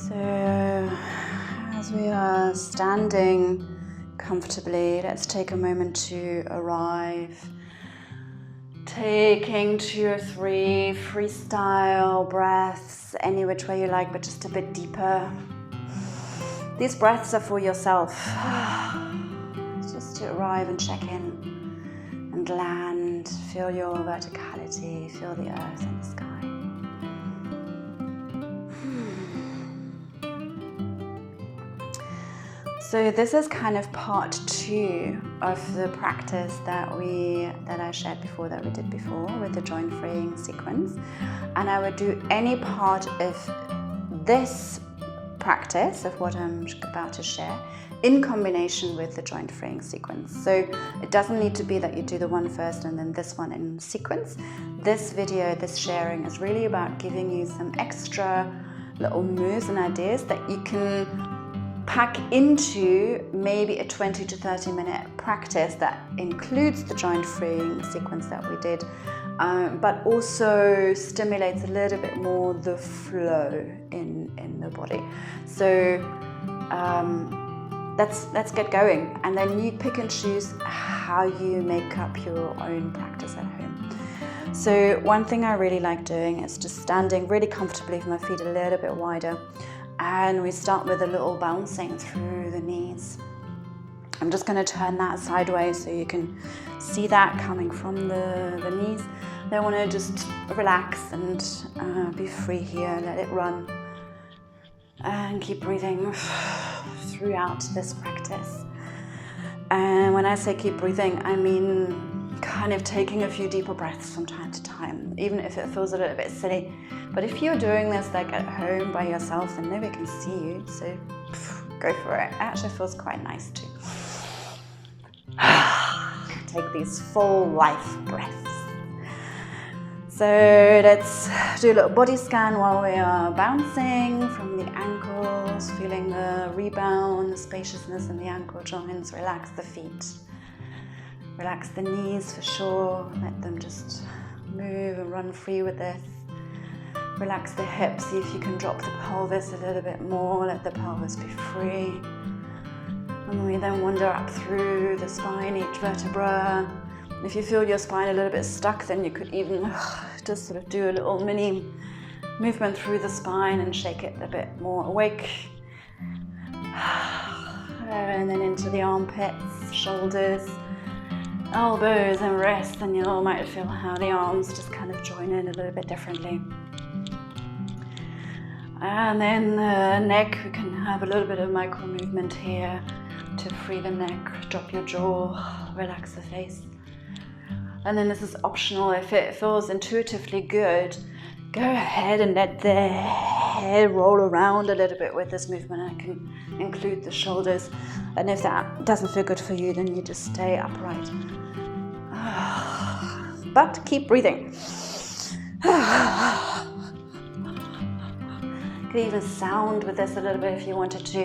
So as we are standing comfortably, let's take a moment to arrive, taking 2 or 3 freestyle breaths, any which way you like, but just a bit deeper. These breaths are for yourself, just to arrive and check in and land, feel your verticality, feel the earth and the sky. So this is kind of part 2 of the practice that I shared before, that we did before with the joint freeing sequence. And I would do any part of this practice of what I'm about to share in combination with the joint freeing sequence. So it doesn't need to be that you do the one first and then this one in sequence. This video, this sharing is really about giving you some extra little moves and ideas that you can pack into maybe a 20 to 30 minute practice that includes the joint freeing sequence that we did, but also stimulates a little bit more the flow in the body. So let's get going, and then you pick and choose how you make up your own practice at home. So one thing I really like doing is just standing really comfortably with my feet a little bit wider. And we start with a little bouncing through the knees. I'm just going to turn that sideways so you can see that coming from the knees. Then I want to just relax and be free here, let it run. And keep breathing throughout this practice. And when I say keep breathing, I mean kind of taking a few deeper breaths from time to time, even if it feels a little bit silly. But if you're doing this like at home by yourself, then nobody can see you, so go for it. It actually feels quite nice too. Take these full life breaths. So let's do a little body scan while we are bouncing from the ankles, feeling the rebound, the spaciousness in the ankle joints. Relax the feet. Relax the knees for sure. Let them just move and run free with this. Relax the hips, see if you can drop the pelvis a little bit more, let the pelvis be free. And we then wander up through the spine, each vertebra. If you feel your spine a little bit stuck, then you could even just sort of do a little mini movement through the spine and shake it a bit more awake. And then into the armpits, shoulders, elbows and wrists, and you might feel how the arms just kind of join in a little bit differently. And then the neck, we can have a little bit of micro movement here to free the neck, drop your jaw, relax the face. And then this is optional. If it feels intuitively good, go ahead and let the head roll around a little bit with this movement. I can include the shoulders. And if that doesn't feel good for you, then you just stay upright. But keep breathing. You could even sound with this a little bit if you wanted to.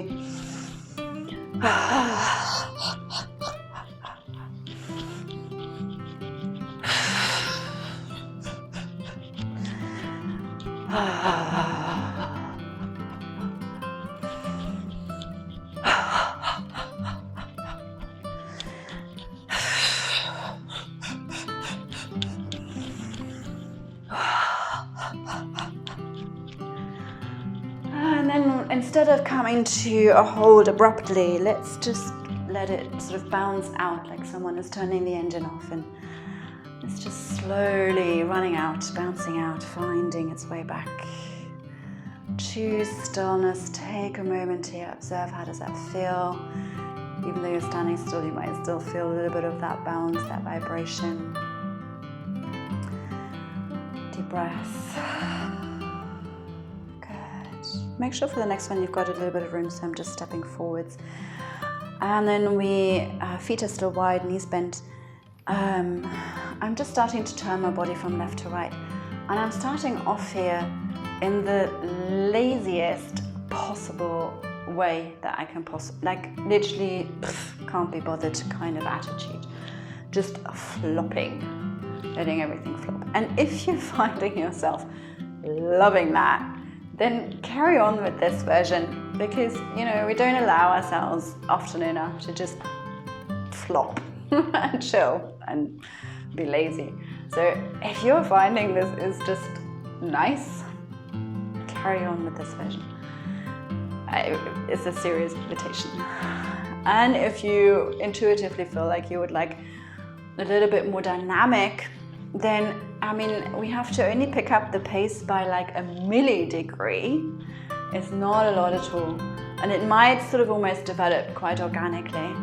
And then instead of coming to a hold abruptly, let's just let it sort of bounce out like someone is turning the engine off, and it's just slowly running out, bouncing out, finding its way back. Choose stillness, take a moment here, observe how does that feel. Even though you're standing still, you might still feel a little bit of that bounce, that vibration. Deep breath. Good. Make sure for the next one you've got a little bit of room, so I'm just stepping forwards. And then feet are still wide, knees bent. I'm just starting to turn my body from left to right. And I'm starting off here in the laziest possible way that I can possibly, like literally can't be bothered kind of attitude. Just flopping, letting everything flop. And if you're finding yourself loving that, then carry on with this version, because we don't allow ourselves often enough to just flop and chill and be lazy. So if you're finding this is just nice, carry on with this version. It's a serious invitation. And if you intuitively feel like you would like a little bit more dynamic, then we have to only pick up the pace by like a millidegree. It's not a lot at all, and it might sort of almost develop quite organically,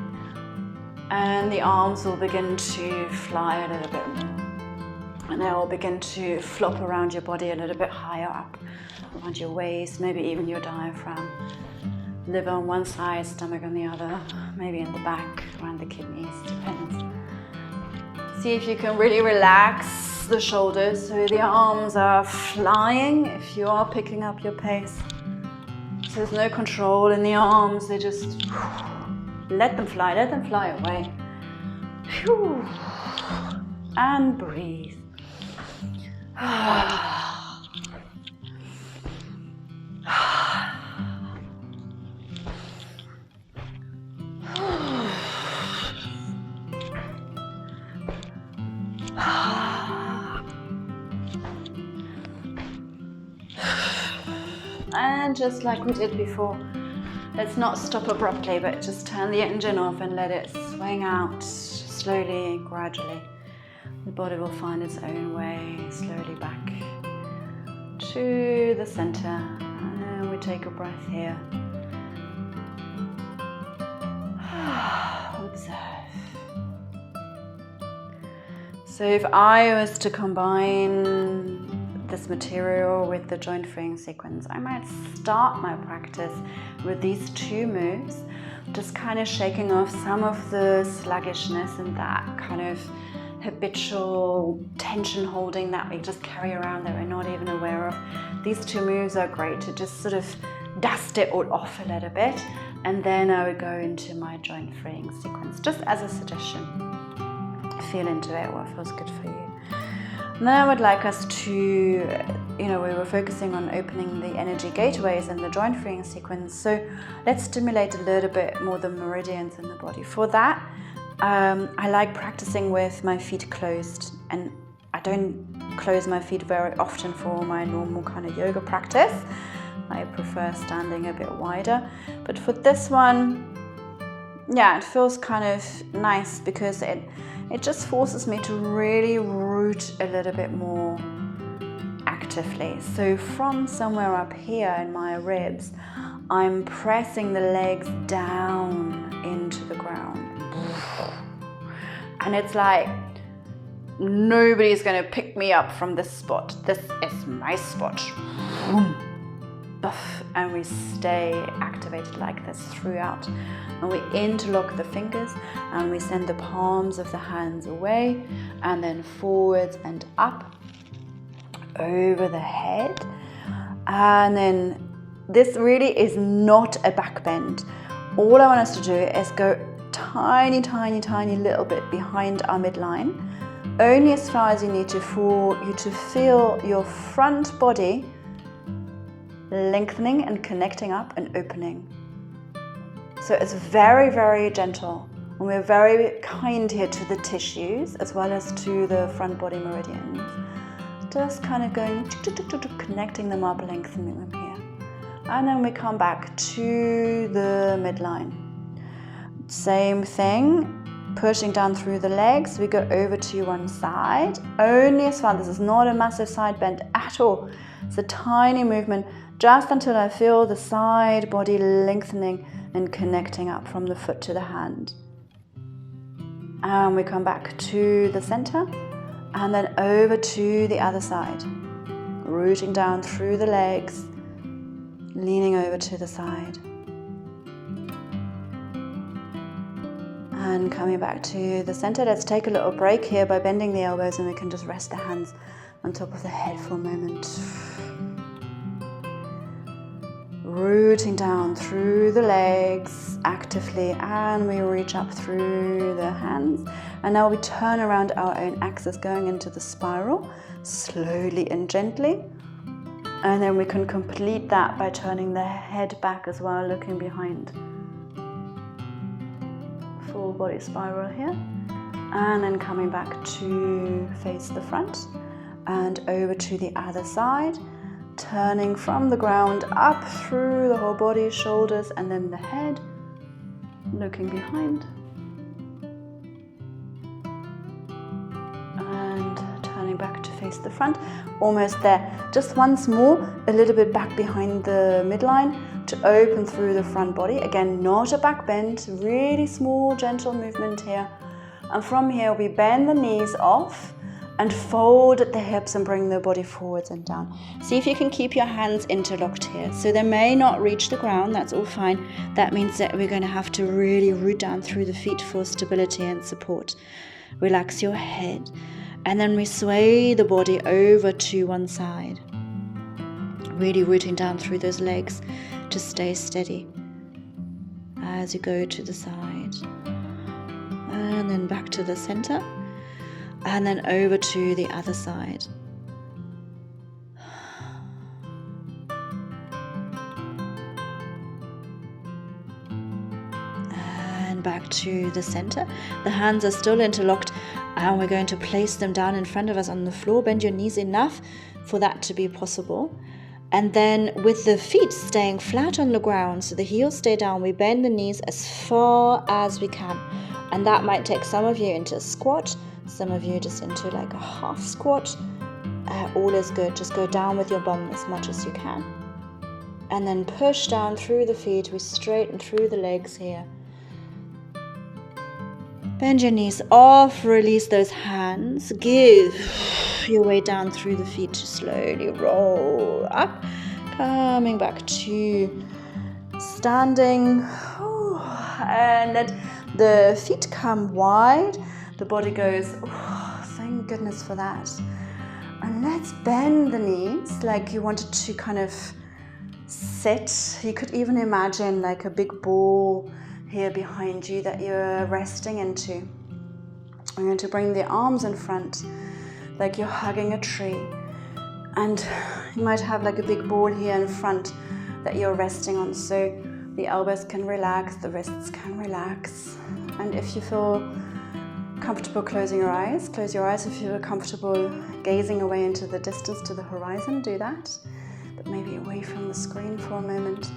and the arms will begin to fly a little bit more, and they will begin to flop around your body a little bit higher up, around your waist, maybe even your diaphragm. Liver on one side, stomach on the other, maybe in the back, around the kidneys, depends. See if you can really relax the shoulders so the arms are flying if you are picking up your pace. So there's no control in the arms, they just let them fly away. Whew. And breathe. And just like we did before, let's not stop abruptly, but just turn the engine off and let it swing out slowly, gradually. The body will find its own way slowly back to the center. And we take a breath here. Observe. So if I was to combine this material with the joint freeing sequence, I might start my practice with these two moves, just kind of shaking off some of the sluggishness and that kind of habitual tension holding that we just carry around that we're not even aware of. These two moves are great to just sort of dust it all off a little bit, and then I would go into my joint freeing sequence, just as a suggestion. Feel into it, what feels good for you. And then I would like us to, we were focusing on opening the energy gateways in the joint freeing sequence. So let's stimulate a little bit more the meridians in the body. For that, I like practicing with my feet closed, and I don't close my feet very often for my normal kind of yoga practice. I prefer standing a bit wider. But for this one, it feels kind of nice because it just forces me to really root a little bit more actively. So from somewhere up here in my ribs, I'm pressing the legs down into the ground. And it's like, nobody's going to pick me up from this spot. This is my spot. And we stay activated like this throughout. And we interlock the fingers and we send the palms of the hands away and then forwards and up over the head. And then this really is not a back bend. All I want us to do is go tiny, tiny, tiny little bit behind our midline, only as far as you need to for you to feel your front body lengthening and connecting up and opening. So it's very, very gentle, and we're very kind here to the tissues as well as to the front body meridians. Just kind of going, connecting them up, lengthening them here. And then we come back to the midline. Same thing, pushing down through the legs. We go over to one side, only as far, this is not a massive side bend at all. It's a tiny movement, just until I feel the side body lengthening and connecting up from the foot to the hand. And we come back to the center and then over to the other side, rooting down through the legs, leaning over to the side. And coming back to the center. Let's take a little break here by bending the elbows, and we can just rest the hands on top of the head for a moment. Rooting down through the legs actively, and we reach up through the hands. And now we turn around our own axis, going into the spiral, slowly and gently. And then we can complete that by turning the head back as well, looking behind. Full body spiral here. And then coming back to face the front and over to the other side. Turning from the ground up through the whole body, shoulders, and then the head. Looking behind. And turning back to face the front. Almost there. Just once more, a little bit back behind the midline to open through the front body. Again, not a back bend, really small, gentle movement here. And from here, we bend the knees off and fold at the hips and bring the body forwards and down. See if you can keep your hands interlocked here. So they may not reach the ground, that's all fine. That means that we're going to have to really root down through the feet for stability and support. Relax your head. And then we sway the body over to one side. Really rooting down through those legs to stay steady as you go to the side. And then back to the center. And then over to the other side. And back to the center. The hands are still interlocked. And we're going to place them down in front of us on the floor. Bend your knees enough for that to be possible. And then with the feet staying flat on the ground, so the heels stay down, we bend the knees as far as we can. And that might take some of you into a squat, some of you just into like a half squat. All is good. Just go down with your bum as much as you can. And then push down through the feet. We straighten through the legs here. Bend your knees off, release those hands, give your way down through the feet to slowly roll up, coming back to standing, and let the feet come wide, the body goes, thank goodness for that. And let's bend the knees like you wanted to kind of sit. You could even imagine like a big ball here behind you that you're resting into. I'm going to bring the arms in front like you're hugging a tree, and you might have like a big ball here in front that you're resting on, so the elbows can relax, the wrists can relax. And if you feel comfortable closing your eyes, close your eyes. If you feel comfortable gazing away into the distance to the horizon, do that, but maybe away from the screen for a moment.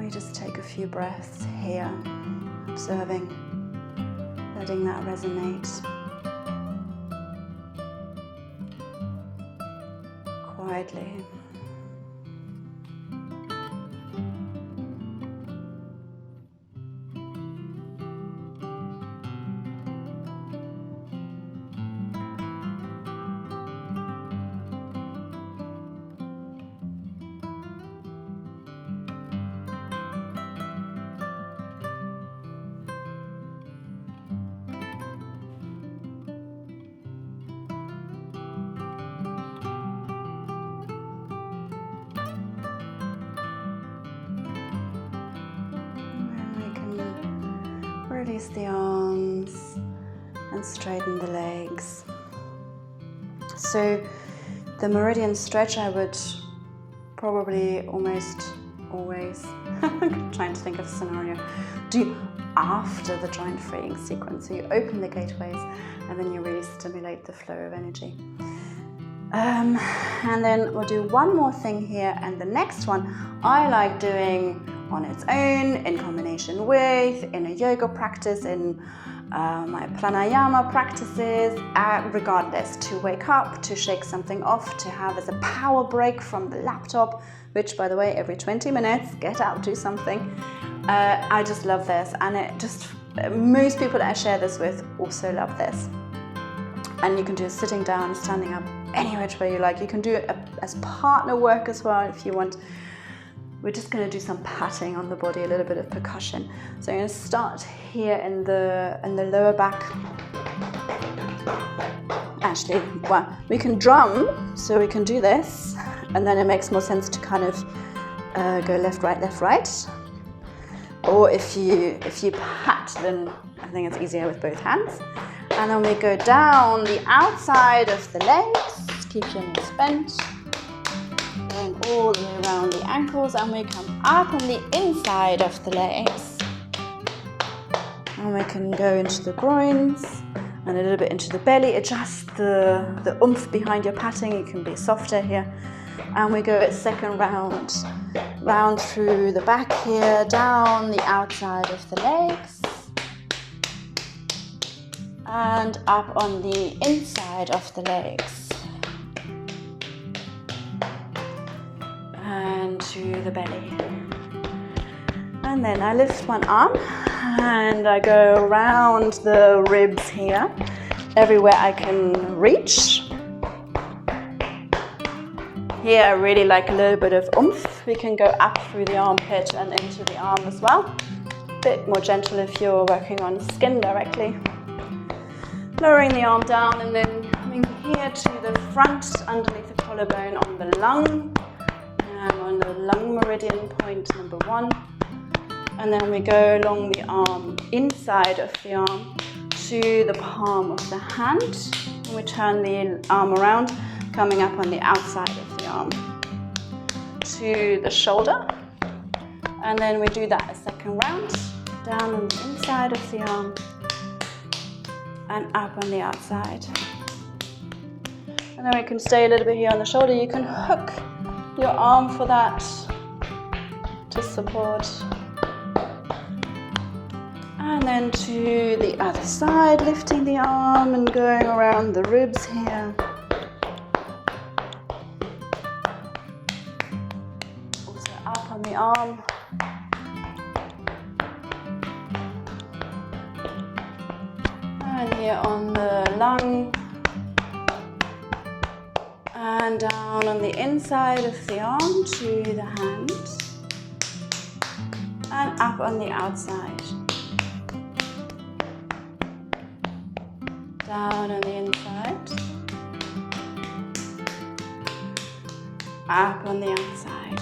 Just take a few breaths here, observing, letting that resonate quietly. Release the arms and straighten the legs. So the meridian stretch I would probably almost always, I'm trying to think of a scenario, do after the joint freeing sequence. So you open the gateways and then you really stimulate the flow of energy. And then we'll do one more thing here, and the next one I like doing on its own, in combination with, in a yoga practice, in my pranayama practices, regardless, to wake up, to shake something off, to have as a power break from the laptop, which, by the way, every 20 minutes, get out, do something. I just love this, and most people that I share this with also love this. And you can do it sitting down, standing up, any which way you like. You can do it as partner work as well if you want. We're just going to do some patting on the body, a little bit of percussion. So I'm going to start here in the lower back. Actually, well, we can drum, so we can do this, and then it makes more sense to kind of go left, right. Or if you pat, then I think it's easier with both hands. And then we go down the outside of the legs. Keep your knees bent. Going all the way around the ankles, and we come up on the inside of the legs. And we can go into the groins and a little bit into the belly. Adjust the oomph behind your patting. You can be softer here. And we go a second round. Round through the back here, down the outside of the legs. And up on the inside of the legs. And to the belly. And then I lift one arm and I go around the ribs here, everywhere I can reach. Here I really like a little bit of oomph. We can go up through the armpit and into the arm as well. A bit more gentle if you're working on skin directly. Lowering the arm down and then coming here to the front, underneath the collarbone on the lung. And on the lung meridian point number 1. And then we go along the arm, inside of the arm, to the palm of the hand. And we turn the arm around, coming up on the outside of the arm. To the shoulder. And then we do that a second round, down on the inside of the arm. And up on the outside. And then we can stay a little bit here on the shoulder. You can hook your arm for that to support. And then to the other side, lifting the arm and going around the ribs here. Also up on the arm. And here on the lung. And down on the inside of the arm to the hand. And up on the outside. Down on the inside. Up on the outside.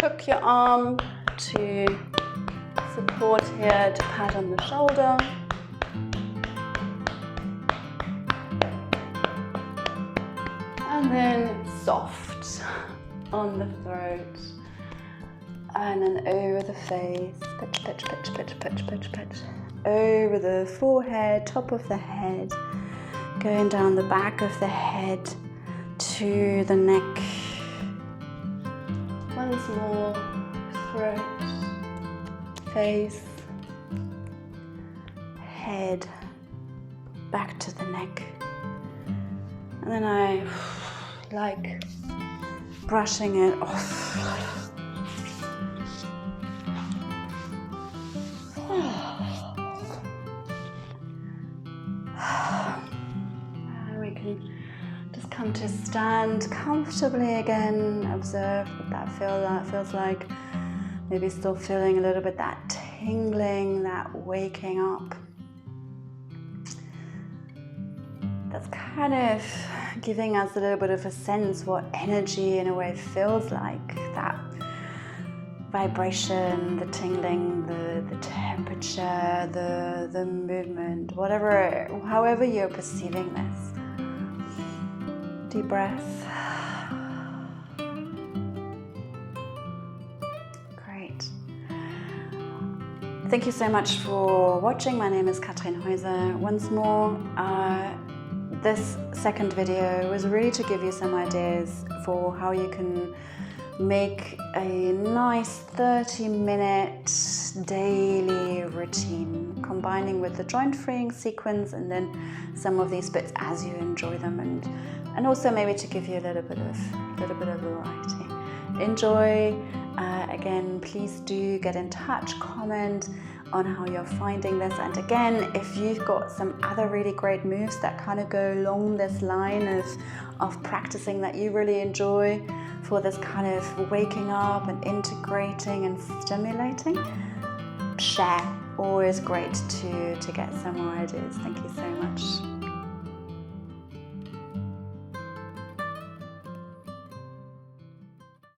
Hook your arm to support here, to pat on the shoulder. And then soft on the throat. And then over the face. Pitch, pitch, pitch, pitch, pitch, pitch, pitch. Over the forehead, top of the head. Going down the back of the head to the neck. Once more. Throat, face, head, back to the neck. And then I like brushing it off. And we can just come to stand comfortably again. Observe what that feels like. Maybe still feeling a little bit that tingling, that waking up. That's kind of giving us a little bit of a sense what energy in a way feels like. That vibration, the tingling, the temperature, the movement, whatever, however you're perceiving this. Deep breath. Great. Thank you so much for watching. My name is Katrin Heuser. Once more, this second video was really to give you some ideas for how you can make a nice 30-minute daily routine, combining with the joint freeing sequence and then some of these bits as you enjoy them, and also maybe to give you a little bit of variety. Enjoy. Again, please do get in touch, comment on how you're finding this, and again, if you've got some other really great moves that kind of go along this line of practicing that you really enjoy for this kind of waking up and integrating and stimulating, share. Always great to get some more ideas. Thank you so much.